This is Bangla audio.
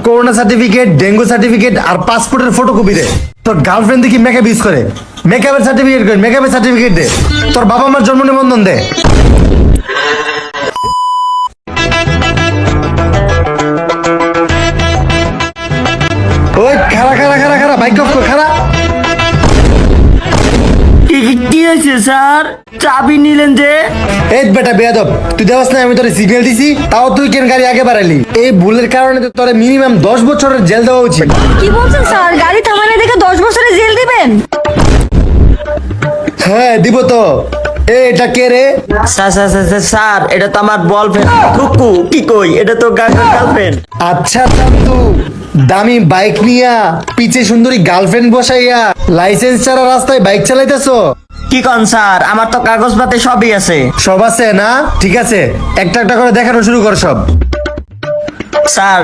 করোনা সার্টিফিকেট, ডেঙ্গু সার্টিফিকেট আর পাসপোর্টের ফটোকপি দে। তোর গার্লফ্রেন্ড দেখি মেকআপ ইউজ করে, মেকআপের সার্টিফিকেট কই, মেকআপের সার্টিফিকেট দে। তোর বাবা মার জন্ম নিবন্ধন দে। ওই খারা খারা খারা খারা বাইক অফ কর, খারা। কি হয়েছে স্যার? চাবি নিলেন যে? এই বেটা বেয়াদব, তুই দেওয়াস না আমি তোরে সিগন্যাল দিছি, তাও তুই কেন গাড়ি আগে বাড়ালি? এই ভুলের কারণে তো তোরে মিনিমাম 10 বছরের জেল দেওয়া উচিত। কি বলছেন স্যার? গাড়ি থামানো দেখে 10 বছরের জেল দিবেন? হ্যাঁ দিব তো। এটা কে রে? স্যার এটা তো আমার বলফ্রেন্ড। কুকু কি কই, এটা তো গার্লফ্রেন্ড। আচ্ছা চান্দু, দামি বাইক নিয়া পিছে সুন্দরী গার্লফ্রেন্ড বসাইয়া লাইসেন্স ছাড়া রাস্তায় বাইক চালাইতেছো? কি কন স্যার, আমার তো কাগজপাতি সবই আছে। সব আছে না? ঠিক আছে, একটা একটা করে দেখানো শুরু কর সব। স্যার